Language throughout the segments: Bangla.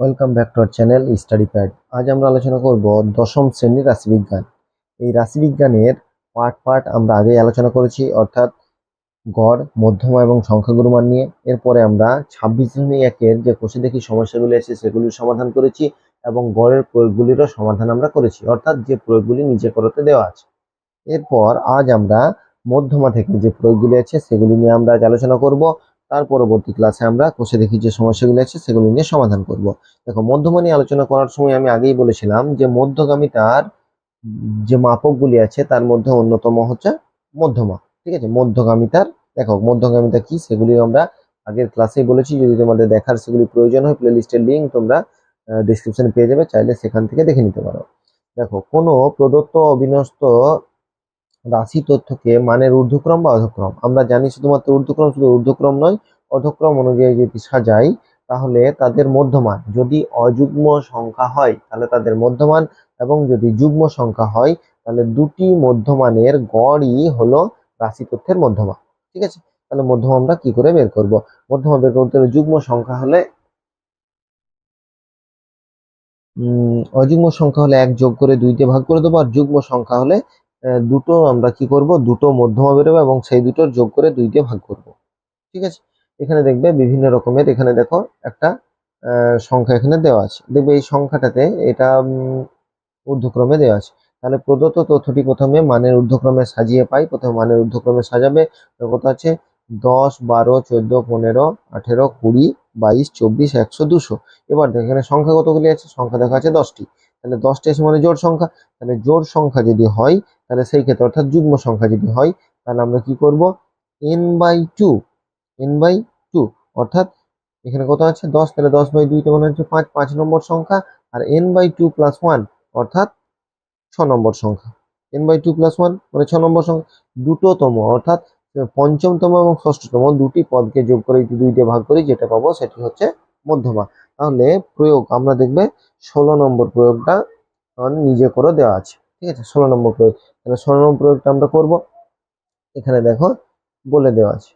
Welcome back to our channel study pad. আজ আমরা আলোচনা করব দশম শ্রেণীর রাশিবিজ্ঞান। এই রাশিবিজ্ঞানের পার্ট আমরা আগেই আলোচনা করেছি, অর্থাৎ গড়, মধ্যমা এবং সংখ্যাগুরু মান নিয়ে। এরপরে আমরা 26.1-এর যে কোষে দেখি সমস্যাগুলি আছে সেগুলির সমাধান করেছি এবং গড়ের প্রয়োগগুলিরও সমাধান আমরা করেছি, অর্থাৎ যে প্রয়োগগুলি নিচে করতে দেওয়া আছে। এরপর আজ আমরা মধ্যমা থেকে যে প্রয়োগগুলি আছে সেগুলি নিয়ে আমরা আজ আলোচনা করব। তার পরবর্তী ক্লাসে আমরা কোষে দেখি যে সমস্যাগুলি আছে সেগুলি নিয়ে সমাধান করব। দেখো, মধ্যমা নিয়ে আলোচনা করার সময় আমি আগেই বলেছিলাম যে মধ্যগামিতার যে মাপকগুলি আছে তার মধ্যে অন্যতম হচ্ছে মধ্যমা। ঠিক আছে, মধ্যগামিতার দেখো মধ্যগামিতা কি সেগুলি আমরা আগের ক্লাসেই বলেছি। যদি তোমাদের দেখার সেগুলি প্রয়োজন হয়, প্লে লিস্টের লিঙ্ক তোমরা ডিসক্রিপশনে পেয়ে যাবে, চাইলে সেখান থেকে দেখে নিতে পারো। দেখো, কোনো প্রদত্ত অবিন্যস্ত রাশি তথ্যকে মানের ঊর্ধ্বক্রম বা অধক্রম, আমরা জানি শুধুমাত্র ঊর্ধ্বক্রম, শুধু ঊর্ধ্বক্রম নয়, অধক্রম অনুযায়ী যদি সাজাই তাহলে তাদের মধ্যমান যদি অযুগ্ম সংখ্যা হয় তাহলে তাদের মধ্যমান, এবং যদি যুগ্ম সংখ্যা হয় তাহলে দুটি মধ্যমানের গড়ই হলো রাশি তথ্যের মধ্যমান। ঠিক আছে, তাহলে মধ্যমা আমরা কি করে বের করব? মধ্যমা বের করতে হলে যুগ্ম সংখ্যা হলে অযুগ্ম সংখ্যা হলে 1 যোগ করে 2 দিয়ে ভাগ করে দেবো, আর যুগ্ম সংখ্যা হলে দুটো আমরা কি করব, দুটো মধ্যমা বেরোবে এবং সেই দুটোর যোগ করে 2 দিয়ে ভাগ করব। ঠিক আছে, এখানে দেখবে বিভিন্ন রকমের, এখানে দেখো একটা সংখ্যা এখানে দেওয়া আছে, দেখবে এই সংখ্যাটাতে এটা ঊর্ধ্বক্রমে দেওয়া আছে। তাহলে প্রদত্ত তথ্যটি প্রথমে মানের ঊর্ধ্বক্রমে সাজিয়ে পাই, প্রথমে মানের ঊর্ধ্বক্রমে সাজাবে। কত আছে? 10, 12, 14, 15, 18, 20, 22, 24, 100, 200। এবার দেখো এখানে সংখ্যা কতগুলি আছে, সংখ্যা দেখা আছে 10টি। তাহলে 10টি আছে মানে জোড় সংখ্যা। তাহলে জোড় সংখ্যা যদি হয় তাহলে সেই ক্ষেত্রে, অর্থাৎ যুগ্ম সংখ্যা যদি হয় তাহলে আমরা কি করব, n/2, n/2, অর্থাৎ এখানে কত আছে 10, তাহলে 10/2 তে মানে হচ্ছে 5, 5 নম্বর সংখ্যা। আর n/2 + 1 অর্থাৎ 6 নম্বর সংখ্যা। n/2 + 1 মানে 6 নম্বর সংখ্যা। দুটোতম অর্থাৎ পঞ্চমতম এবং ষষ্ঠতম দুটি পদকে যোগ করে যদি 2 দিয়ে ভাগ করি, যেটা পাবো সেটি হচ্ছে মধ্যমা। তাহলে প্রয়োগ আমরা দেখবে 16 নম্বর প্রয়োগটা নিজে করে দেওয়া আছে। ঠিক আছে, 16 নম্বর প্রয়োগ। তাহলে 16 নম্বর প্রয়োগটা আমরা করব। এখানে দেখো বলে দেওয়া আছে।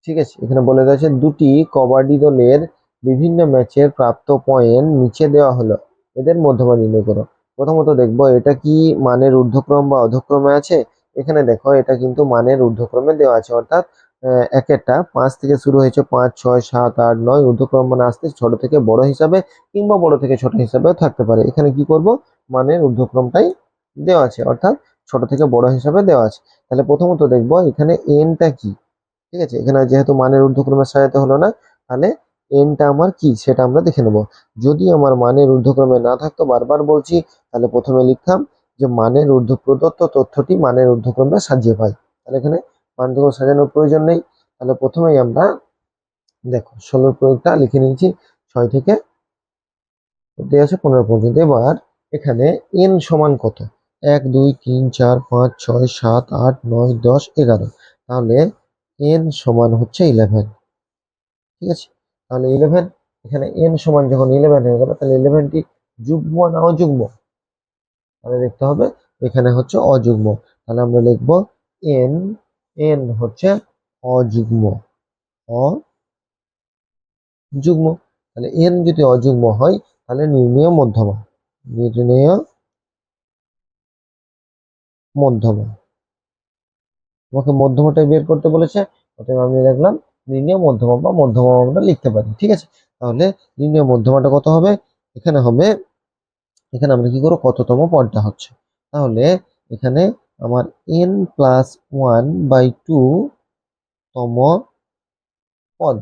ঠিক আছে, এখানে বলে দেওয়া আছে দুটি কবাডি দলের বিভিন্ন ম্যাচের প্রাপ্ত পয়েন্ট নিচে দেওয়া হলো, এদের মধ্যমা নির্ণয় করো। প্রথমত দেখবো এটা কি মানের ঊর্ধ্বক্রম বা অধক্রমে আছে। এখানে দেখো এটা কিন্তু মানের ঊর্ধ্বক্রমে দেওয়া আছে, অর্থাৎ এক একটা 5 থেকে শুরু হয়েছে, 5, 6, 7, 8, 9 ঊর্ধ্বক্রম মানে আসতে ছোট থেকে বড় হিসাবে কিংবা বড় থেকে ছোট হিসাবেও থাকতে পারে। এখানে কি করব, মানের ঊর্ধ্বক্রমটাই দেওয়া আছে, অর্থাৎ ছোট থেকে বড় হিসাবে দেওয়া আছে। তাহলে প্রথমত দেখবো এখানে এনটা কি। ঠিক আছে, এখানে যেহেতু মানের ঊর্ধ্বক্রমে সাজাতে হলো না, তাহলে এনটা আমার কি সেটা আমরা দেখে নেব। যদি আমার মানের ঊর্ধ্বক্রমে না থাকতো, বারবার বলছি, তাহলে প্রথমে লিখতাম যে মানের প্রদত্ত তথ্যটি মানের ঊর্ধ্বক্রমে সাজিয়ে পাই। তাহলে এখানে মান থেকে সাজানোর প্রয়োজন নেই। তাহলে প্রথমেই আমরা দেখো 16 প্রয়োগটা লিখে নিয়েছি, 6 থেকে দেওয়া আছে 15 পর্যন্ত। এবার এখানে এন সমান কত? 1, 2, 3, 4, 5, 6, 7, 8, 9, 10, 11। তাহলে এন সমান হচ্ছে 11। ঠিক আছে, তাহলে 11, এখানে এন সমান যখন 11 হয়ে গেল, তাহলে 11টি যুগ্ম না অযুগ্ম? তাহলে দেখতে হবে এখানে হচ্ছে অযুগ্ম। তাহলে আমরা লিখবো এন, এন হচ্ছে অযুগ্ম, অযুগ্ম। তাহলে এন যদি অযুগ্ম হয় তাহলে নির্ণেয় মধ্যমা, নির্ণেয় মধ্যমা। তোমাকে মধ্যমাটাই বের করতে বলেছে, অতএব আমি দেখলাম নির্ণেয় মধ্যমা বা মধ্যমা আমরা লিখতে পারি। ঠিক আছে, তাহলে নির্ণেয় মধ্যমাটা কত হবে? এখানে হবে, এখানে আমরা কি করবো, কততম পদটা হচ্ছে। তাহলে এখানে আমার n+1/2 তম পদ।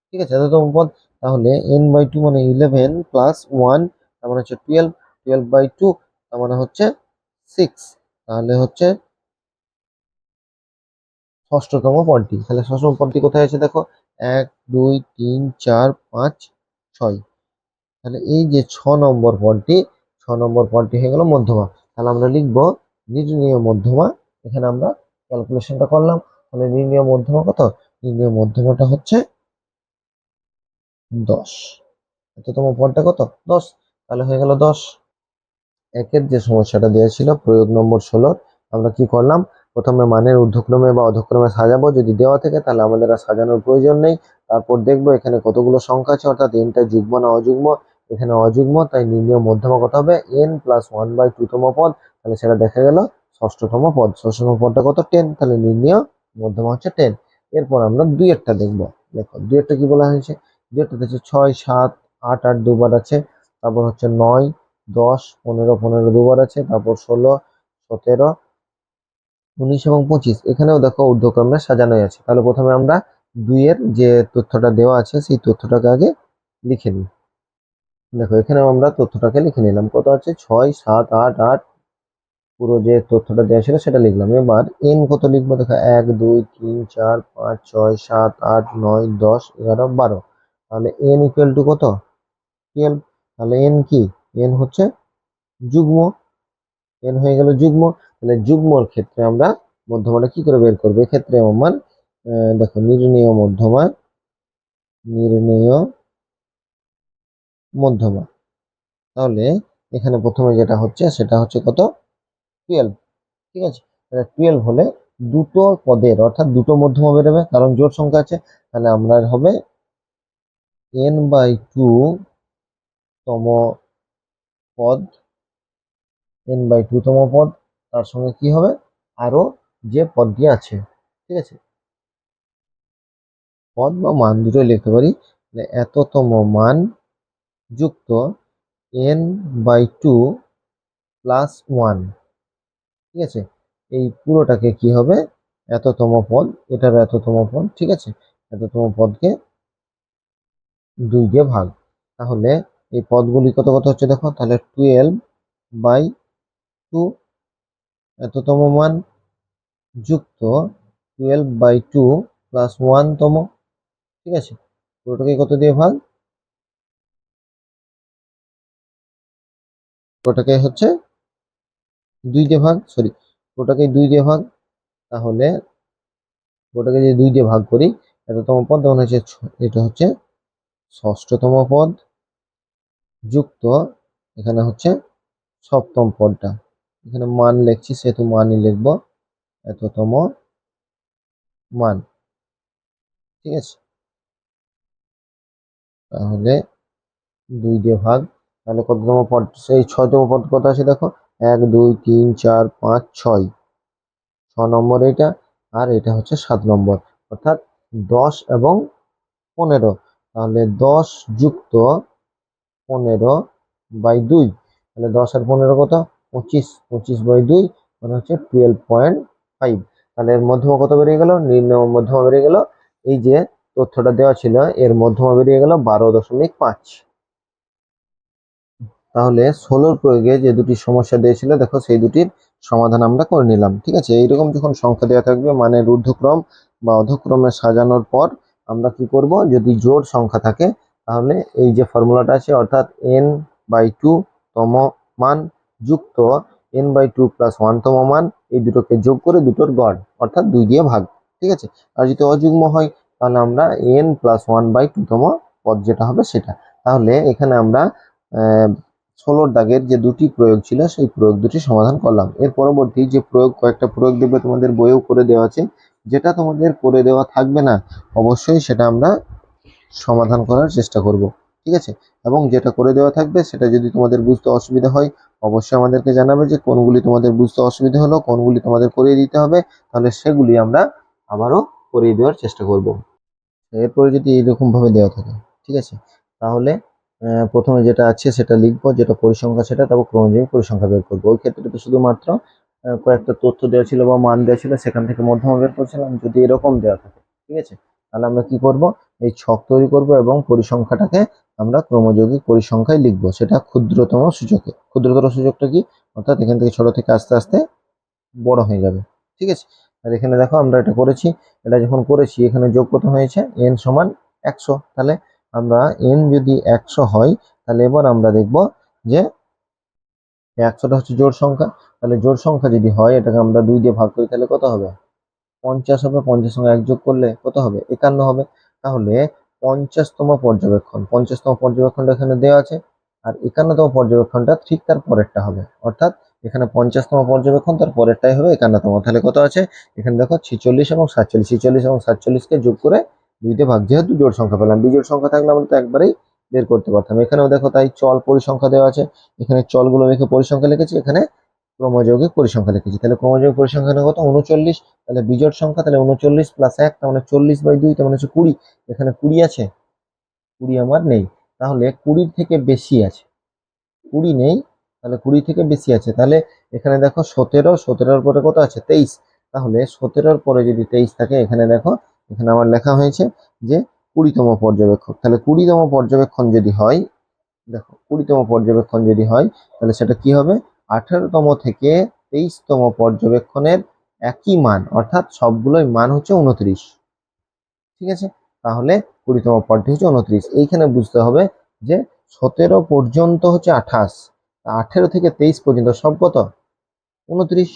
ঠিক আছে, এততম পদ। তাহলে n/2 মানে 11 + 1 তার মানে হচ্ছে 12, 12/2 তার মানে হচ্ছে 6। তাহলে হচ্ছে ষষ্ঠতম পদটি। তাহলে ষষ্ঠতম পদটি কোথায় আছে দেখো, 1, 2, 3, 4, 5, 6। তাহলে এই যে 6 নম্বর পদটি, 6 নম্বর পদটি হয়ে গেল মধ্যমা। তাহলে আমরা লিখবো নির্ণেয় মধ্যমা। এখানে আমরা ক্যালকুলেশনটা করলাম। তাহলে নির্ণেয় মধ্যমা কত? নির্ণেয় মধ্যমাটা হচ্ছে 10। এততম পদটা কত? 10। তাহলে হয়ে গেল 10। একের যে সমস্যাটা দেওয়া ছিল প্রয়োগ নম্বর 16, আমরা কি করলাম, প্রথমে মানের ঊর্ধ্বক্রমে বা অধক্রমে সাজাবো, যদি দেওয়া থাকে তাহলে আমাদের আর সাজানোর প্রয়োজন নেই। তারপর দেখবো এখানে কতগুলো সংখ্যা আছে, অর্থাৎ এনটা যুগ্ম না অযুগ্ম। এখানে অযুগ্ম, তাই নির্ণয় মধ্যমা কত হবে, n+1/2 তম পদ, তাহলে সেটা দেখা গেল ষষ্ঠতম পদ। ষষ্ঠতম পদটা কত, 10, তাহলে নির্ণয় মধ্যমা হচ্ছে 10। এরপর আমরা দুইয়েরটা দেখবো। দেখো দুইয়েরটা কি বলা হয়েছে, দুইয়েরটা হচ্ছে 6, 7, 8, 8 দুবার আছে, তারপর হচ্ছে 9, 10, 15, 15 দুবার আছে, তারপর 16, 17, 19 এবং 25। এখানেও দেখো ঊর্ধ্বক্রমে সাজানোই আছে। তাহলে প্রথমে আমরা দুইয়ের যে তথ্যটা দেওয়া আছে সেই তথ্যটাকে আগে লিখে নিই। দেখো এখানেও আমরা তথ্যটাকে লিখে নিলাম, কত আছে 6, 7, 8, 8, পুরো যে তথ্যটা দেওয়া ছিল সেটা লিখলাম। এবার এন কত লিখবো, দেখো 1, 2, 3, 4, 5, 6, 7, 8, 9, 10, 11, 12। তাহলে n ইকুয়াল টু কত, 12। তাহলে এন কি, এন হচ্ছে যুগ্ম, এন হয়ে গেল যুগ্ম। তাহলে যুগ্মর ক্ষেত্রে আমরা মধ্যমাটা কি করে বের করবো, এক্ষেত্রে আমার দেখো নির্ণেয় মধ্যমা, নির্ণেয় মধ্যমা। তাহলে এখানে প্রথমে যেটা হচ্ছে সেটা হচ্ছে কত, 12। ঠিক আছে, তাহলে 12 হলে দুটো পদের অর্থাৎ দুটো মধ্যমা বেরোবে, কারণ জোড় সংখ্যা আছে। তাহলে আমরা হবে n/2 তম পদ, n/2 তম পদ, তার সঙ্গে কি হবে আরো যে পদটি আছে। ঠিক আছে, পদ বা মান দুটোই লিখতে পারি। এততম মান যুক্ত n/2 + 1। ঠিক আছে, এই পুরোটাকে কি হবে, এততম পদ, এটার এততম পদ। ঠিক আছে, এততম পদকে 2 দিয়ে ভাগ। তাহলে এই পদগুলি কত কত হচ্ছে দেখো, তাহলে 12/2 এততম মান যুক্ত 12/2 + 1 তম। ঠিক আছে, পুরোটাকে কত দিয়ে ভাগ, পুরোটাকে হচ্ছে 2 দিয়ে ভাগ, সরি পুরোটাকে 2 দিয়ে ভাগ। তাহলে পুরোটাকে যদি 2 দিয়ে ভাগ করি, এততম পদ তখন হচ্ছে এটা হচ্ছে ষষ্ঠতম পদ যুক্ত এখানে হচ্ছে সপ্তম পদটা। এখানে মান লিখছি সেহেতু মানই লিখবো, এততম মান। ঠিক আছে, তাহলে 2 দিয়ে ভাগ। তাহলে কততম পদ, সেই 6তম পদ কত আছে দেখো, 1, 2, 3, 4, 5, 6, 6 নম্বর এটা, আর এটা হচ্ছে 7 নম্বর, অর্থাৎ 10 এবং 15। তাহলে 10 যুক্ত 15/2, তাহলে 10 আর 15 কত, 25, 25/2 মানে হচ্ছে 12.5। তাহলে এর মধ্যমা কত বেরিয়ে গেল, নির্ণয় মধ্যমা বেরিয়ে গেল, এই যে তথ্যটা দেওয়া ছিল এর মধ্যমা বেরিয়ে গেল 12.5। তাহলে 16 প্রয়োগে যে দুটি সমস্যা দিয়েছিল দেখো সেই দুটির সমাধান আমরা করে নিলাম। ঠিক আছে, এইরকম যখন সংখ্যা দেওয়া থাকবে মানে ঊর্ধ্বক্রম বা অধক্রমে সাজানোর পর আমরা কি করব, যদি জোড় সংখ্যা থাকে তাহলে এই যে ফর্মুলাটা আছে, অর্থাৎ n/2 তম মান যুক্ত n/2 + 1 তম মান, এই দুটোকে যোগ করে দুটোর গড় অর্থাৎ 2 দিয়ে ভাগ। ঠিক আছে, আর যদি অযুগ্ম হয় তাহলে আমরা n+1/2 তম পদ যেটা হবে সেটা। তাহলে এখানে আমরা 16 দাগের যে দুটি প্রয়োগ ছিল সেই প্রয়োগ দুটি সমাধান করলাম। এর পরবর্তী যে প্রয়োগ, কয়েকটা প্রয়োগ দেখবে তোমাদের বইয়েও করে দেওয়া আছে, যেটা তোমাদের করে দেওয়া থাকবে না অবশ্যই সেটা আমরা সমাধান করার চেষ্টা করব। ঠিক আছে, এবং যেটা করে দেওয়া থাকবে সেটা যদি তোমাদের বুঝতে অসুবিধা হয় অবশ্যই আমাদেরকে জানাবে যে কোনগুলি তোমাদের বুঝতে অসুবিধা হলো, কোনগুলি তোমাদের করিয়ে দিতে হবে, তাহলে সেগুলি আমরা আবারও করিয়ে দেওয়ার চেষ্টা করব। এরপরে যদি এইরকম ভাবে দেওয়া থাকে, ঠিক আছে, তাহলে প্রথমে যেটা আছে সেটা লিখবো, যেটা পরিসংখ্যা সেটা, তারপর ক্রমজীবী পরিসংখ্যা বের করবো। ওই ক্ষেত্রে তো শুধুমাত্র কয়েকটা তথ্য দেওয়া ছিল বা মান দেওয়া ছিল, সেখান থেকে মধ্যমা বের করছিলাম। যদি এরকম দেওয়া থাকে, ঠিক আছে, তাহলে আমরা কি করব, এই ছক তৈরি করব এবং পরিসংখ্যাটাকে আমরা ক্রমযৌগিক পরিসংখ্যায় লিখবো, সেটা ক্ষুদ্রতম সূচকে। ক্ষুদ্রতর সূচকটা কি, অর্থাৎ এখান থেকে ছোট থেকে আস্তে আস্তে বড় হয়ে যাবে। ঠিক আছে, আর এখানে দেখো আমরা এটা করেছি, এটা যখন করেছি এখানে যোগ কত হয়েছে, n সমান 100। তাহলে আমরা n যদি 100 হয় তাহলে এবার আমরা দেখব যে 100টা হচ্ছে জোড় সংখ্যা। তাহলে জোড় সংখ্যা যদি হয় এটাকে আমরা 2 দিয়ে ভাগ করি তাহলে কত হবে, 50 হবে। 50 সঙ্গে 1 যোগ করলে কত হবে, 51 হবে। তাহলে 50তম পর্যবেক্ষণ, 50তম পর্যবেক্ষণটা এখানে দেওয়া আছে, আর 51তম পর্যবেক্ষণটা ঠিক তার পরেরটা হবে, অর্থাৎ এখানে 50তম পর্যবেক্ষণ, তার পরেরটাই হবে 51তম। তাহলে কত আছে এখানে দেখো 46 এবং 47, 46 এবং 47কে যোগ করে 2 ভাগ, যেহেতু জোড় সংখ্যা পেলাম, বিজোড় সংখ্যা থাকলে আমরা তো একবারেই বের করতে পারতাম। এখানেও দেখো তাই চল পরিসংখ্যা দেওয়া আছে, এখানে চলগুলো রেখে পরিসংখ্যা লিখেছি, এখানে ক্রমযৌগিক পরিসংখ্যা লিখেছি। তাহলে ক্রমযৌগিক পরিসংখ্যা কত 39, তাহলে বিজোড় সংখ্যা, তাহলে 39 + 1 তার মানে 40/2, তার মানে হচ্ছে 20। এখানে 20 আছে, 20 আমার নেই, তাহলে 20 থেকে বেশি আছে, 20 নেই, তাহলে 20 থেকে বেশি আছে। তাহলে এখানে দেখো 17, 17-র পরে কত আছে 23, তাহলে 17-র পরে যদি 23 থাকে, এখানে দেখো এখানে আমার লেখা হয়েছে যে 20তম পর্যবেক্ষক। তাহলে 20তম পর্যবেক্ষণ যদি হয়, দেখো 20তম পর্যবেক্ষণ যদি হয়, তাহলে সেটা কি হবে 18তম থেকে 23তম পর্যবেক্ষণের একই মান, অর্থাৎ সবগুলোই মান হচ্ছে 29। ঠিক আছে, তাহলে 20তম পদটি হচ্ছে 29। এইখানে বুঝতে হবে যে 17 পর্যন্ত হচ্ছে 28, 18 থেকে 23 পর্যন্ত সব কত 29।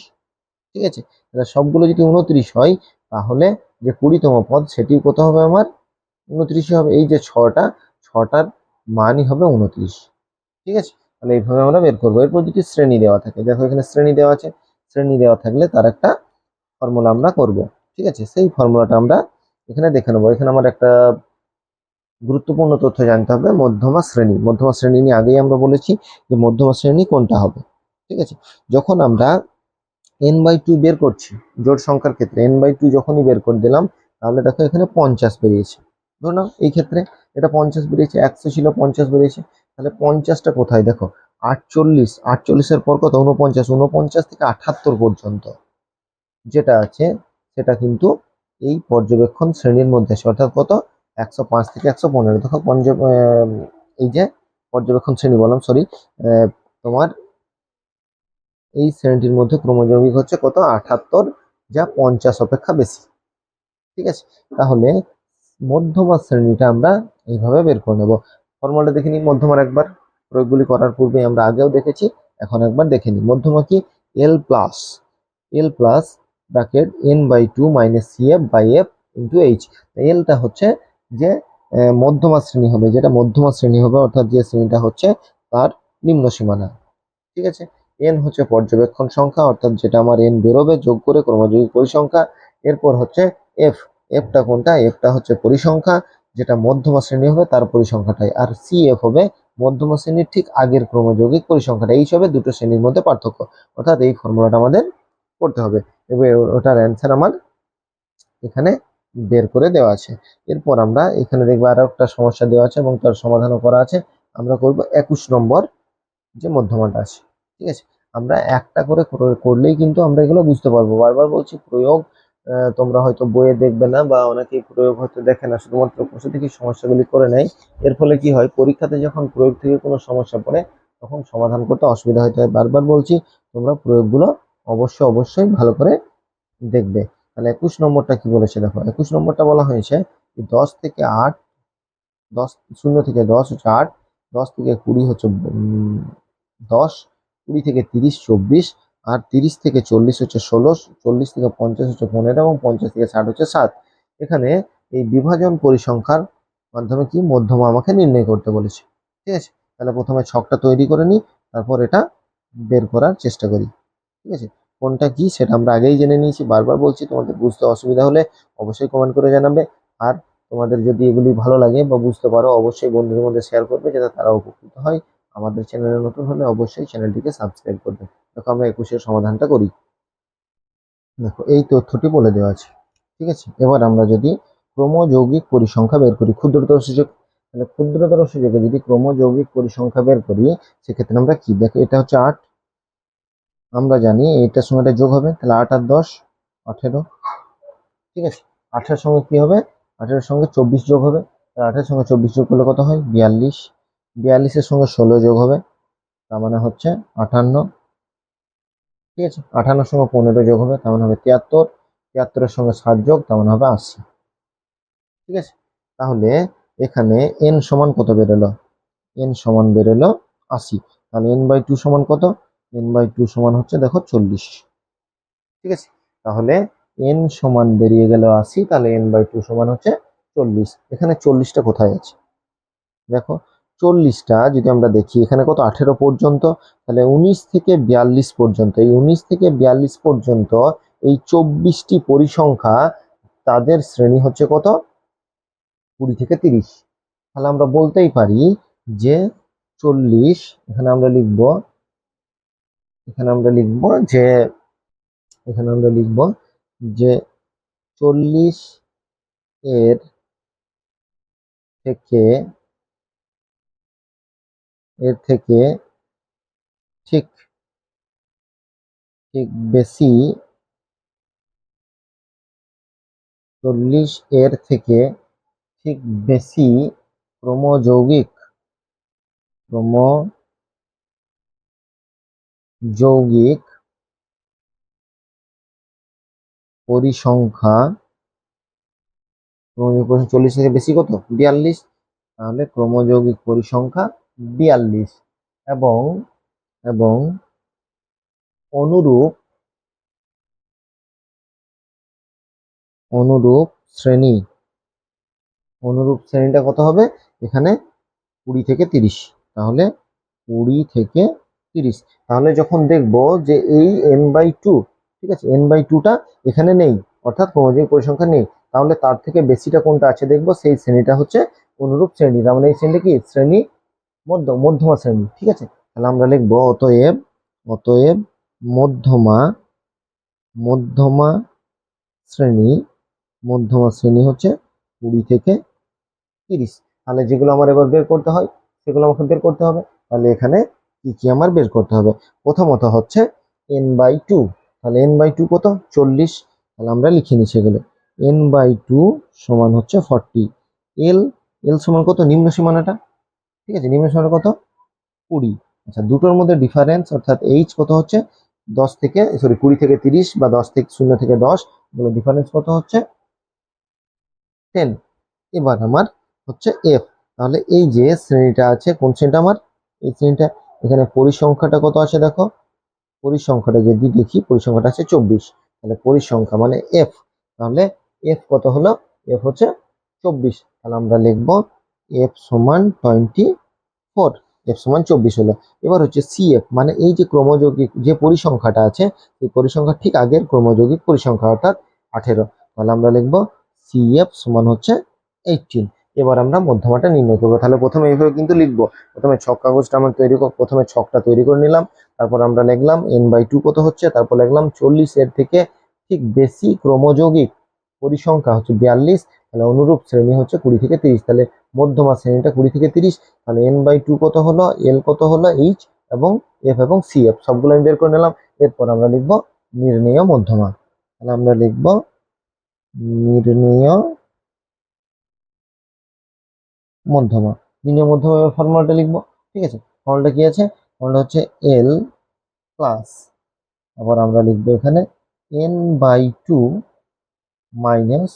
ঠিক আছে, তাহলে সবগুলো যদি 29 হয়, তাহলে যে 20তম পদ সেটি কত হবে আমার 29 হবে। এই যে ছটার মানই হবে 29। ঠিক আছে, তাহলে এইভাবে আমরা বের করবো। এরপর যদি শ্রেণী দেওয়া থাকে, দেখো এখানে শ্রেণী দেওয়া আছে, শ্রেণী দেওয়া থাকলে তার একটা ফর্মুলা আমরা করব। ঠিক আছে, সেই ফর্মুলাটা আমরা এখানে দেখে নেবো। এখানে আমার একটা গুরুত্বপূর্ণ তথ্য জানতে হবে, মধ্যমা শ্রেণী। মধ্যমা শ্রেণী নিয়ে আগেই আমরা বলেছি যে মধ্যমা শ্রেণী কোনটা হবে। ঠিক আছে, যখন আমরা n/2 বের করছি জোড় সংখ্যার ক্ষেত্রে, n/2 যখনই বের করে দিলাম, তাহলে দেখো এখানে 50 বেরিয়েছে। ধরো না এই ক্ষেত্রে এটা 50 বেরিয়েছে, 100 ছিল 50 বেরিয়েছে, তাহলে 50টা কোথায় দেখো 48, 48-এর পর কত 49, 49 থেকে 78 পর্যন্ত যেটা আছে সেটা কিন্তু এই পর্যবেক্ষণ শ্রেণীর মধ্যে আছে, অর্থাৎ কত 105 থেকে 115। দেখো এই যে পর্যবেক্ষণ শ্রেণী বললাম, সরি, তোমার এই শ্রেণীটির মধ্যে ক্রমযৌগিক হচ্ছে কত 78, যা 50 অপেক্ষা বেশি। ঠিক আছে, তাহলে মধ্যমা শ্রেণীটা আমরা এইভাবে বের করে নেব। ফর্মুলাটা দেখে নিই মধ্যমার একবার, প্রয়োগগুলি করার পূর্বে আমরা আগেও দেখেছি, এখন একবার দেখে নিই। মধ্যমা কি L plus bracket n/2 - CF/F * H। এলটা হচ্ছে যে মধ্যমা শ্রেণী হবে, যেটা মধ্যমা শ্রেণী হবে, অর্থাৎ যে শ্রেণীটা হচ্ছে তার নিম্ন সীমানা। ঠিক আছে, এন হচ্ছে পর্যবেক্ষণ সংখ্যা, অর্থাৎ যেটা আমার এন বেরোবে যোগ করে ক্রমযৌগিক পরিসংখ্যা। এরপর হচ্ছে এফটা কোনটা, এফটা হচ্ছে পরিসংখ্যা, যেটা মধ্যমা শ্রেণী হবে তার পরিসংখ্যাটাই, আর CF হবে মধ্যমা শ্রেণীর ঠিক আগের ক্রমযৌগিক পরিসংখ্যাটা। এই হিসাবে দুটো শ্রেণীর মধ্যে পার্থক্য, অর্থাৎ এই ফর্মুলাটা আমাদের করতে হবে। এবার ওটার অ্যান্সার আমার এখানে বের করে দেওয়া আছে। এরপর আমরা এখানে দেখবো আরো একটা সমস্যা দেওয়া আছে এবং তার সমাধানও করা আছে। আমরা করব 21 নম্বর যে মধ্যমাটা আছে। ঠিক আছে, আমরা একটা করে করলেই কিন্তু আমরা এগুলো বুঝতে পারবো। বারবার বলছি প্রয়োগ তোমরা হয়তো বইয়ে দেখবে না, বা অনেকেই প্রয়োগ হয়তো দেখে না, শুধুমাত্র বসে থেকে সমস্যাগুলি করে নেয়। এর ফলে কি হয়, পরীক্ষাতে যখন প্রয়োগ থেকে কোনো সমস্যা পড়ে তখন সমাধান করতে অসুবিধা হতে হয়। বারবার বলছি তোমরা প্রয়োগগুলো অবশ্যই ভালো করে দেখবে। তাহলে 21 নম্বরটা কি বলেছে দেখো, 21 নম্বরটা বলা হয়েছে 10 থেকে 8, 10 0 থেকে 10 হচ্ছে 8, 10 থেকে 20 হচ্ছে 10, 20 থেকে 30 24, আর 30 থেকে 40 হচ্ছে 16, 40 থেকে 50 হচ্ছে 15, এবং 50 থেকে 60 হচ্ছে 7। এখানে এই বিভাজন পরিসংখ্যার মাধ্যমে কি মধ্যমা আমাকে নির্ণয় করতে বলেছে। ঠিক আছে, তাহলে প্রথমে ছকটা তৈরি করে নিই, তারপর এটা বের করার চেষ্টা করি। ঠিক আছে, কোনটা কি সেটা আমরা আগেই জেনে নিয়েছি। বারবার বলছি তোমাদের বুঝতে অসুবিধা হলে অবশ্যই কমেন্ট করে জানাবে, আর তোমাদের যদি এগুলি ভালো লাগে বা বুঝতে পারো অবশ্যই বন্ধুদের মধ্যে শেয়ার করবে, যাতে তারা উপকৃত হয়। আমাদের চ্যানেলে নতুন হলে অবশ্যই চ্যানেলটিকে সাবস্ক্রাইব করবে। দেখো আমরা 21-এর সমাধানটা করি। দেখো এই তথ্যটি বলে দেওয়া আছে। ঠিক আছে, এবার আমরা যদি ক্রমযৌগিক পরিসংখ্যা বের করি, ক্ষুদ্রতর সূচক, তাহলে ক্ষুদ্রতর সূচকে যদি ক্রমযৌগিক পরিসংখ্যা বের করি, সেক্ষেত্রে আমরা কি দেখো, এটা হচ্ছে 8, আমরা জানি এইটার সঙ্গে এটা যোগ হবে, তাহলে 8 আর 10 18। ঠিক আছে, 18-এর সঙ্গে কি হবে, 18-এর সঙ্গে 24 যোগ হবে, 18-এর সঙ্গে 24 যোগ করলে কত হয় 42, 42-এর সঙ্গে 16 যোগ হবে, তার মানে হচ্ছে 58। ঠিক আছে, 58-এর সঙ্গে 15 যোগ হবে, তার মানে হবে 73, 73-এর সঙ্গে 7 যোগ, তার মানে হবে 80। ঠিক আছে, তাহলে এখানে n সমান কত বেরোলো, n সমান বেরোলো 80। তাহলে n/2 সমান কত, n/2 সমান হচ্ছে দেখো 40। ঠিক আছে, তাহলে n সমান বেরিয়ে গেল 80, তাহলে n/2 সমান হচ্ছে 40। এখানে 40টা কোথায় আছে দেখো, 40টা যদি আমরা দেখি এখানে কত 18 পর্যন্ত, তাহলে 19 থেকে 42 পর্যন্ত, এই 19 থেকে 42 পর্যন্ত এই 24টি পরিসংখ্যা তাদের শ্রেণী হচ্ছে কত 20 থেকে 30। তাহলে আমরা বলতেই পারি যে 40, এখানে আমরা লিখব যে এখানে আমরা লিখব যে 40 এর থেকে ঠিক বেশি, 40 এর থেকে ঠিক বেশি ক্রমযৌগিক পরিসংখ্যা, 40 থেকে বেশি কত 42, তাহলে ক্রমযৌগিক পরিসংখ্যা 42 এবং এবং অনুরূপ শ্রেণীটা কত হবে এখানে 20 থেকে 30, তাহলে 20 থেকে 30। তাহলে যখন দেখব যে এই n/2, ঠিক আছে, n/2টা এখানে নেই, অর্থাৎ ক্রমযৌগিক পরিসংখ্যা নেই, তাহলে তার থেকে বেশিটা কোনটা আছে দেখব, সেই শ্রেণীটা হচ্ছে অনুরূপ শ্রেণী। তার মানে এই শ্রেণীটা কি শ্রেণী মধ্যমা শ্রেণী, ঠিক আছে। তাহলে আমরা লিখবো অতএব মধ্যমা শ্রেণী হচ্ছে 20 থেকে 30। তাহলে যেগুলো আমার এবার বের করতে হয় সেগুলো আমাকে বের করতে হবে। তাহলে এখানে কি আমার বের করতে হবে, প্রথমত হচ্ছে n/2, তাহলে n/2 কত 40, তাহলে আমরা লিখে নিই সেগুলো। n/2 সমান হচ্ছে 40, l সমান কত নিম্ন সীমানাটা, ঠিক আছে, নিম্ন সীমানা কত 20। আচ্ছা, দুটোর মধ্যে ডিফারেন্স অর্থাৎ h কত হচ্ছে 20 থেকে 30 বা 0 থেকে 10, এগুলো ডিফারেন্স কত হচ্ছে 10। এবার আমার হচ্ছে f, তাহলে এই যে শ্রেণীটা আছে কোন শ্রেণীটা আমার এই শ্রেণীটা, এখানে পরিসংখ্যাটা কত আছে দেখো, পরিসংখ্যাটা যদি দেখি পরিসংখ্যাটা আছে 24, তাহলে পরিসংখ্যা মানে f, তাহলে f কত হলো, f হচ্ছে 24, তাহলে আমরা লিখব f সমান 24, f সমান 24 হলো। এবার হচ্ছে cf মানে এই যে ক্রমযৌগিক যে পরিসংখ্যাটা আছে এই পরিসংখ্যার ঠিক আগের ক্রমযৌগিক পরিসংখ্যা অর্থাৎ 18, তাহলে আমরা লিখব cf সমান হচ্ছে 18। এবার আমরা মধ্যমাটা নির্ণয় করবো। তাহলে প্রথমে এইভাবে কিন্তু লিখবো, প্রথমে ছক কাগজটা আমরা প্রথমে ছকটা তৈরি করে নিলাম, তারপর আমরা লিখলাম n/2 কত হচ্ছে, তারপর লিখলাম 40 এর থেকে ঠিক বেশি ক্রমযৌগিক পরিসংখ্যা হচ্ছে 42, তাহলে অনুরূপ শ্রেণী হচ্ছে 20 থেকে 30, তাহলে মধ্যমা শ্রেণীটা 20 থেকে 30, তাহলে n/2 কত হলো, l কত হলো, h এবং f এবং cf সবগুলো আমি বের করে নিলাম। এরপর আমরা লিখবো নির্ণেয় মধ্যমা, তাহলে আমরা লিখবো নির্ণেয় মধ্যমা ফর্মুলাটা লিখবো, ঠিক আছে। ফর্মুলাটা কি আছে, ফর্মুলা হচ্ছে l প্লাস, আবার আমরা লিখবো এখানে n/2 minus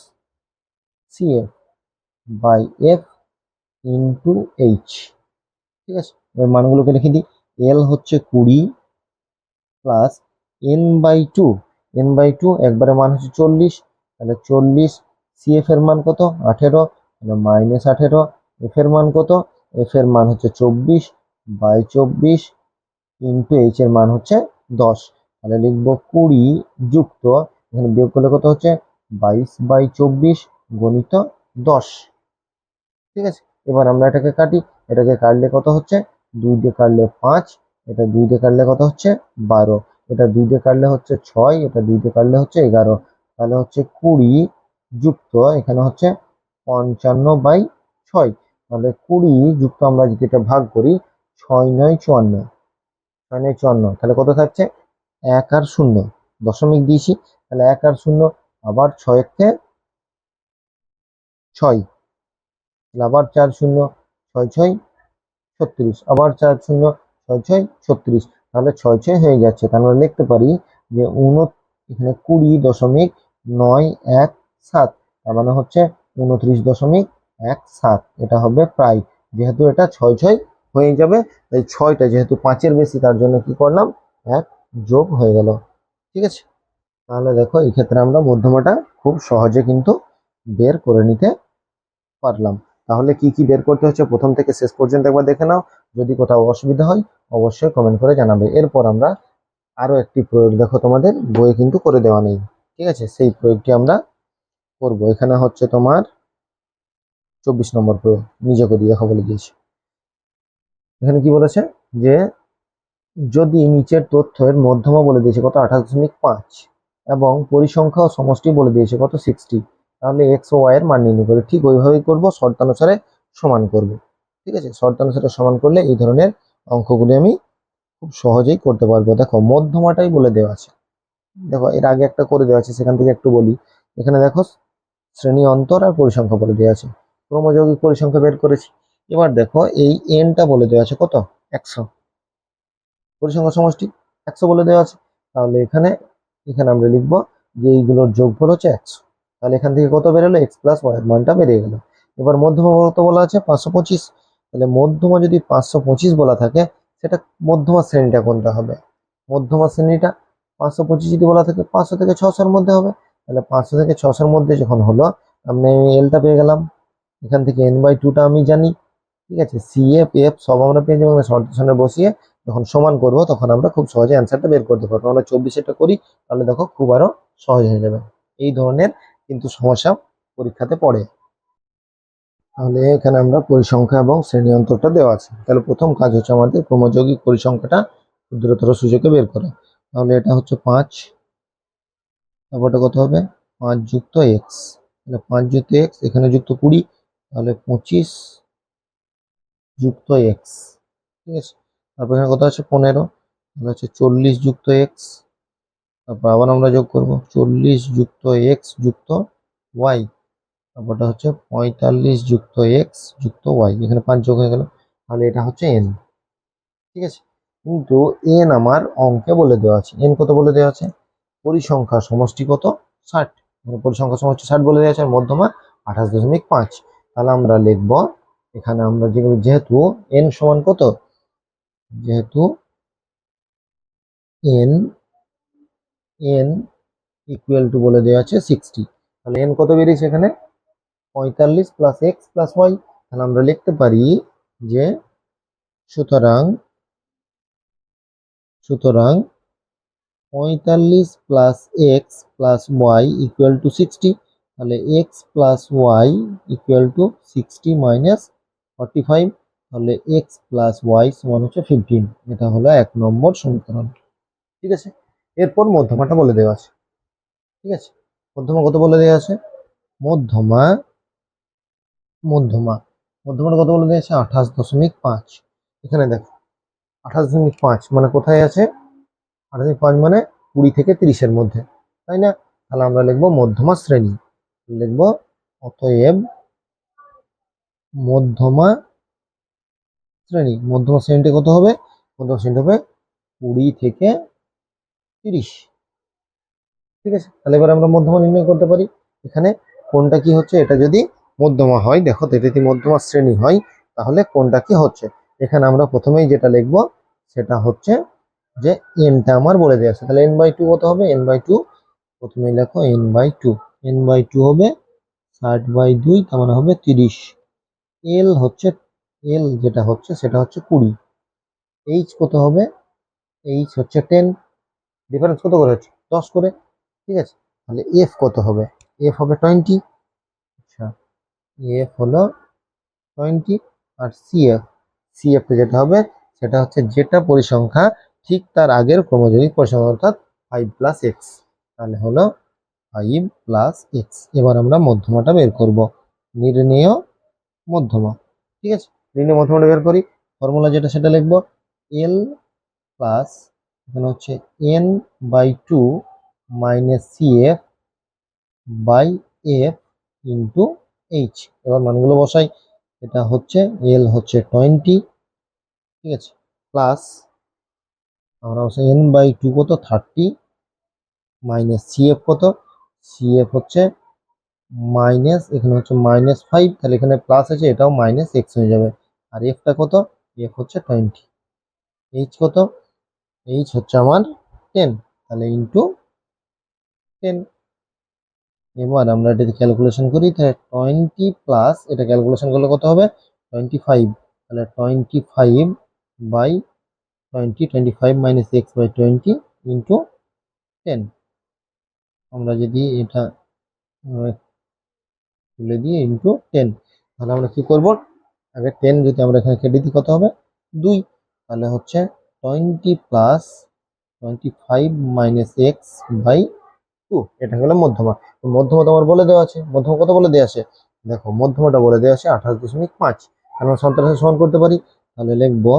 cf by f into h, ঠিক আছে। এবার মানগুলোকে লিখে দিই, l হচ্ছে 20 প্লাস n/2 একবারে মান হচ্ছে 40, তাহলে 40, cf এর মান কত 18, তাহলে মাইনাস 18, f এর মান কত, f এর মান হচ্ছে 24 বাই 24 ইন্টু h এর মান হচ্ছে 10, তাহলে লিখবো 20 যুক্ত, এখানে বিয়োগ করলে কত হচ্ছে 22/24 গণিত 10, ঠিক আছে। এবার আমরা এটাকে কাটি, এটাকে কাটলে কত হচ্ছে 2 দিয়ে কাটলে 5, এটা 2 দিয়ে কাটলে কত হচ্ছে 12, এটা 2 দিয়ে কাটলে হচ্ছে 6, এটা 2 দিয়ে কাটলে হচ্ছে 11, তাহলে হচ্ছে 20 যুক্ত এখানে হচ্ছে 55/6, তাহলে 20 যুক্ত আমরা যদি এটা ভাগ করি 6×9 = 54, তাহলে কত থাকছে 1 আর 0 দশমিক দিয়েছি, তাহলে 1 আর 0 আবার 6 কে 6, আবার 4 0 6 6 36, আবার 4 0 6 6 36, তাহলে 6 6 হয়ে যাচ্ছে। তাহলে আমরা লিখতে পারি যে এখানে 20.917, তার মানে হচ্ছে 29.17, এটা হবে প্রায়, যেহেতু এটা 6 6 হয়ে যাবে, তাই 6টা যেহেতু 5-এর বেশি তার জন্য কি করলাম 1 যোগ হয়ে গেল, ঠিক আছে। তাহলে দেখো এই ক্ষেত্রে আমরা মধ্যমাটা খুব সহজে কিন্তু বের করে নিতে পারলাম। তাহলে কি কি বের করতে হচ্ছে প্রথম থেকে শেষ পর্যন্ত একবার দেখে নাও। যদি কোথাও অসুবিধা হয় অবশ্যই কমেন্ট করে জানাবে। এরপর আমরা আরো একটি প্রয়োগ, দেখো তোমাদের বইয়ে কিন্তু করে দেওয়া নেই, ঠিক আছে, সেই প্রয়োগটি আমরা করব। এখানে হচ্ছে তোমার 24 নম্বর প্রয়োগ, নিজে করে দেখো বলে দিয়েছি। এখানে কি বলেছে যে যদি নিচের তথ্যের মধ্যমা বলে দিয়েছে কত 28.5 এবং পরিসংখ্যা ও সমষ্টি বলে দিয়েছে কত 60, তাহলে এক্স ও ওয়াই এর মান নির্ণয় করে। ঠিক ওইভাবেই করবো, শর্তানুসারে সমান করব। ঠিক আছে, শর্তানুসারে সমান করলে এই ধরনের অঙ্কগুলি আমি খুব সহজেই করতে পারবো। দেখো মধ্যমাটাই বলে দেওয়া আছে, দেখো এর আগে একটা করে দেওয়া আছে, সেখান থেকে একটু বলি। এখানে দেখো শ্রেণী অন্তর আর পরিসংখ্যা বলে দেওয়া আছে, ক্রমযৌগিক পরিসংখ্যা বের করেছি। এবার দেখো এই এনটা বলে দেওয়া আছে কত 100, পরিসংখ্যা সমষ্টি 100 বলে দেওয়া আছে। তাহলে এখানে এখানে আমরা লিখবো যে এইগুলোর যোগফল হচ্ছে 100। তাহলে এখান থেকে কত বেরোলো, এক্স প্লাস ওয়াই এর মানটা বেরিয়ে গেল। এবার মধ্যমা কত বলা আছে 525। তাহলে মধ্যমা যদি 525 বলা থাকে, সেটা মধ্যমা শ্রেণীটা কোনটা হবে? মধ্যমা শ্রেণীটা 525 যদি বলা থাকে 500 থেকে 600 মধ্যে হবে। তাহলে 500 থেকে 600 মধ্যে যখন হলো, আমি এলটা পেয়ে গেলাম। এখান থেকে n/2টা আমি জানি, ঠিক আছে, সি এফ এফ সব আমরা পেয়ে যাবো। শর্তের বসিয়ে যখন সমান করব তখন আমরা খুব সহজে অ্যান্সারটা বের করতে পারবো। আমরা 24 করি, তাহলে দেখো খুব আরো সহজ হয়ে যাবে। এই ধরনের কিন্তু সমস্যা পরীক্ষাতে পড়ে। তাহলে এখানে আমরা পরিসংখ্যা এবং শ্রেণী অন্তরটা দেওয়া আছে। তাহলে প্রথম কাজ হচ্ছে আমাদের ক্রমযৌগিক পরিসংখ্যাটা ক্ষুদ্রতর সূচকে বের করা। তাহলে এটা হচ্ছে 5, তারপরটা কত হবে 5 যুক্ত এক্স, তাহলে 5 যুক্ত এক্স, এখানে যুক্ত 20, তাহলে 25 যুক্ত এক্স, ঠিক আছে। তারপর এখানে কত আছে 15, তাহলে হচ্ছে 40 যুক্ত এক্স, তারপর আবার আমরা যোগ করব 40 যুক্ত এক্স যুক্ত ওয়াই, তারপরটা হচ্ছে 45 যুক্ত এক্স যুক্ত ওয়াই, এখানে 5 যোগ হয়ে গেল। তাহলে এটা হচ্ছে এন, ঠিক আছে। কিন্তু এন আমার অঙ্কে বলে দেওয়া আছে, এন কত বলে দেওয়া আছে, পরিসংখ্যা সমষ্টি কত 60, পরিসংখ্যা সমষ্টি 60 বলে দেওয়া আছে, আর মধ্যমা 28.5। তাহলে আমরা লিখব এখানে আমরা যেহেতু এন সমান কত, যেহেতু এন এন ইকুয়াল টু বলে দেওয়া আছে 60, তাহলে এন কত বেরিয়েছে এখানে 45 প্লাস এক্স প্লাস ওয়াই। তাহলে আমরা লিখতে পারি যে সুতরাং সুতরাং 45 plus x plus y equal to 60। তাহলে x plus y equal to 60 minus 45, তাহলে এক্স প্লাস ওয়াই সমান হচ্ছে 15। এটা হলো 1 নম্বর সমীকরণ, ঠিক আছে। এরপর মধ্যমাটা বলে দেওয়া আছে, ঠিক আছে। মধ্যমা কত বলে দেওয়া আছে, মধ্যমা মধ্যমা মধ্যমাটা কত বলে দেওয়া আছে 28.5। এখানে দেখো 28.5 মানে কোথায় আছে, 28.5 মানে 20 থেকে 30-এর মধ্যে, তাই না? তাহলে আমরা লিখবো মধ্যমা শ্রেণী, লিখবো অতএব মধ্যমা মধ্যমা শ্রেণীটা কত হবে, মধ্যমা শ্রেণীটা হবে 20 থেকে 30, ঠিক আছে। তাহলে এবার আমরা মধ্যমা নির্ণয় করতে পারি। এখানে কোনটা কি হচ্ছে, এটা যদি মধ্যমা হয়, দেখো এটা যদি মধ্যমা শ্রেণী হয় তাহলে কোনটা কি হচ্ছে। এখানে আমরা প্রথমেই যেটা লিখবো সেটা হচ্ছে যে এনটা আমার বলে দেওয়া আছে। তাহলে n/2 কত হবে, n/2 প্রথমে লেখো n/2, n/2 হবে 60/2, তার মানে হবে 30। এল হচ্ছে এল যেটা হচ্ছে সেটা হচ্ছে 20। এইচ কত হবে, এইচ হচ্ছে 10, ডিফারেন্স কত করে হচ্ছে 10 করে, ঠিক আছে। তাহলে এফ কত হবে, এফ হবে 20, আচ্ছা এফ হলো 20। আর সিএফ, সিএফ যেটা হবে সেটা হচ্ছে যেটা পরিসংখ্যা ঠিক তার আগের ক্রমযৌগিক পরিসংখ্যা, অর্থাৎ 5 প্লাস এক্স, তাহলে হলো 5 প্লাস এক্স। এবার আমরা মধ্যমাটা বের করব, নির্ণেয় মধ্যমা, ঠিক আছে। নির্ণেয় মধ্যমাটা বের করি, ফর্মুলা যেটা সেটা লিখবো এল প্লাস এখানে হচ্ছে n/2 minus CF by F into H. এবার মানগুলো বসাই, এটা হচ্ছে এল হচ্ছে 20, ঠিক আছে, প্লাস আমরা বসাই n/2 কত 30 মাইনাস সিএফ কত, সিএফ হচ্ছে মাইনাস, এখানে হচ্ছে -5, তাহলে এখানে প্লাস আছে এটাও মাইনাস এক্স হয়ে যাবে। আর এফটা কত, এফ হচ্ছে 20, এইচ কত, এইচ হচ্ছে আমার 10, তাহলে ইন্টু 10, এবার আমরা এটা ক্যালকুলেশন করি, তাহলে 20 প্লাস এটা ক্যালকুলেশন করলে কত হবে 25, তাহলে 25 by 25 minus x by 20 into 10। আমরা যদি এটা তুলে দিয়ে ইন্টু 10, তাহলে আমরা কি করব, আগে 10 যদি আমরা এখানে কেটে দিই কত হবে 2, তাহলে হচ্ছে 20 প্লাস 25 মাইনাস এক্স বাই 2, এটা হলো মধ্যমা। মধ্যমা তোমার বলে দেওয়া আছে, মধ্যমা কত বলে দেওয়া আছে, দেখো মধ্যমাটা বলে দেওয়া আছে 28.5, আমরা শর্তানুসারে সমান করতে পারি, তাহলে লিখবো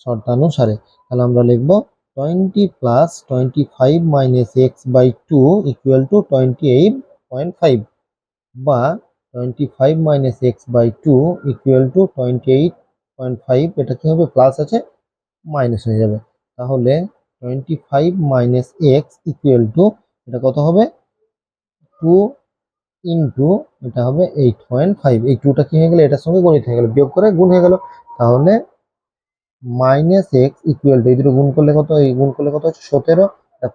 শর্তানুসারে, তাহলে আমরা লিখবো 20 plus 25 minus x by 2 equal to 28.5, বা 25 minus x by 2 equal to 28.5, এটা কি হবে প্লাস আছে মাইনাস হয়ে যাবে, তাহলে 25 মাইনাস এক্স ইকুয়াল টু এটা কত হবে 2 ইন্টু এটা হবে 8.5, এই 2টা কি হয়ে গেল এটার সঙ্গে গণিত হয়ে গেল, বিয়োগ করে গুণ হয়ে গেল, তাহলে মাইনাস এক্স ইকুয়াল টু এই দুটো গুণ করলে কত, এই গুণ করলে কত হচ্ছে 17,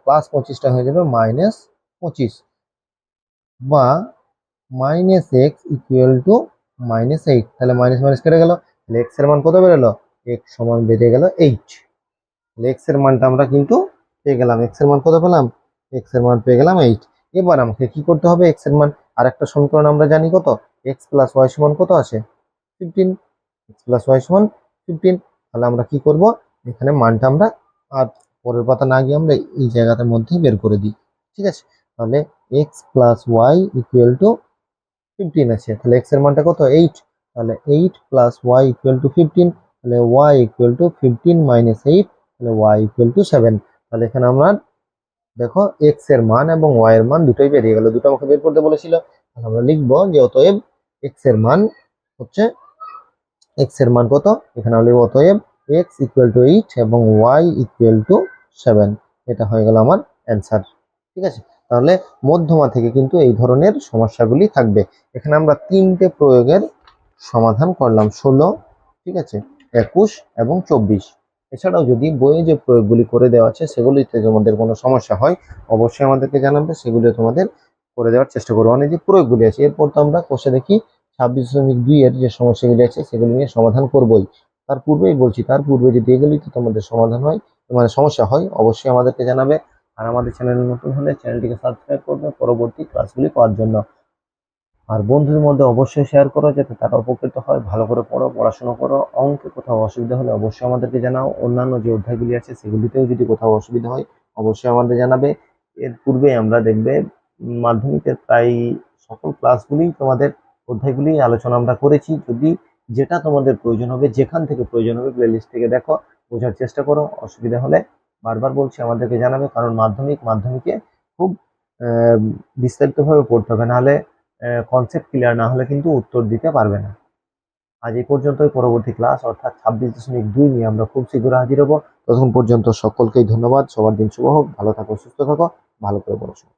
প্লাস 25টা হয়ে যাবে মাইনাস 25, বা মাইনাস এক্স ইকুয়াল টু -8, তাহলে মাইনাস মাইনাস কেটে গেল, তাহলে এক্স এর মান কত বেরোলো, এক্স সমান বেড়ে গেল 8, তাহলে এক্স এর মানটা আমরা কিন্তু পেয়ে গেলাম, এক্স এর মান কত পেলাম, এক্স এর মান পেয়ে গেলাম 8। এবার আমাকে কি করতে হবে, এক্স এর মান আরেকটা সমীকরণ আমরা জানি কত, এক্স প্লাস ওয়াই সমান কত আছে 15, এক্স প্লাস ওয়াই সমান 15, তাহলে আমরা কি করব, এখানে মানটা আমরা আর পরের পাতা না গিয়ে আমরা এই জায়গাটার মধ্যে বের করে দিই, ঠিক আছে, তাহলে x plus y equal to 15 আছে, তাহলে এক্স এর মানটা কত 8, তাহলে 8 প্লাস ওয়াই ইকুয়াল টু 15, তাহলে ওয়াই ইকুয়াল টু 15 মাইনাস 8, তাহলে ওয়াই ইকুয়াল টু 7, তাহলে এখানে আমরা দেখো এক্স এর মান এবং ওয়াই এর মান দুটোই বেরিয়ে গেল, দুটো আমাকে বের করতে বলেছিল, তাহলে আমরা লিখবো যে অতএব এক্স এর মান হচ্ছে, এক্স এর মান কত, এখানে আমরা লিখবো অতএব এক্স ইকুয়াল টু 8 এবং ওয়াই ইকুয়াল টু 7, এটা হয়ে গেল আমার অ্যান্সার, ঠিক আছে। তাহলে মধ্যমা থেকে কিন্তু এই ধরনের সমস্যাগুলি থাকবে, এখানে আমরা তিনটে প্রয়োগের সমাধান করলাম, 16, ঠিক আছে, 21 এবং 24। এছাড়াও যদি বইয়ে যে প্রয়োগগুলি করে দেওয়া আছে সেগুলিতে তোমাদের কোনো সমস্যা হয় অবশ্যই আমাদেরকে জানাবে, সেগুলি তোমাদের করে দেওয়ার চেষ্টা করবো, মানে যে প্রয়োগগুলি আছে। এরপর তো আমরা কোষে দেখি 26.2 এর যে সমস্যাগুলি আছে সেগুলি নিয়ে সমাধান করবই, তার পূর্বেই বলছি, তার পূর্বে যদি এগুলিতে তোমাদের সমাধান হয়, মানে সমস্যা হয়, অবশ্যই আমাদেরকে জানাবে, আর আমাদের চ্যানেলে নতুন হলে চ্যানেলটিকে সাবস্ক্রাইব করবে পরবর্তী ক্লাসগুলি পাওয়ার জন্য, আর বন্ধুদের মধ্যে অবশ্যই শেয়ার করো যাতে তারা উপকৃত হয়। ভালো করে পড়ো, পড়াশোনা করো, অঙ্কে কোথাও অসুবিধা হলে অবশ্যই আমাদেরকে জানাও, অন্যান্য যে অধ্যায়গুলি আছে সেগুলিতেও যদি কোথাও অসুবিধা হয় অবশ্যই আমাদের জানাবে। এর পূর্বে আমরা দেখবে মাধ্যমিকের প্রায় সকল ক্লাসগুলি তোমাদের অধ্যায়গুলি আলোচনা আমরা করেছি, যদি যেটা তোমাদের প্রয়োজন হবে, যেখান থেকে প্রয়োজন হবে প্লেলিস্ট থেকে দেখো, বোঝার চেষ্টা করো, অসুবিধা হলে বারবার বলছি আমাদেরকে জানাবে, কারণ মাধ্যমিকে খুব বিস্তারিতভাবে পড়তে হবে, নাহলে কনসেপ্ট ক্লিয়ার না হলে কিন্তু উত্তর দিতে পারবে না। আজ এই পর্যন্তই, পরবর্তী ক্লাস অর্থাৎ 26.2 নিয়ে আমরা খুব শীঘ্র হাজির হব। ততক্ষণ পর্যন্ত সকলকেই ধন্যবাদ, সবার দিন শুভ হোক, ভালো থাকো, সুস্থ থাকো, ভালো করে পড়াশোনা।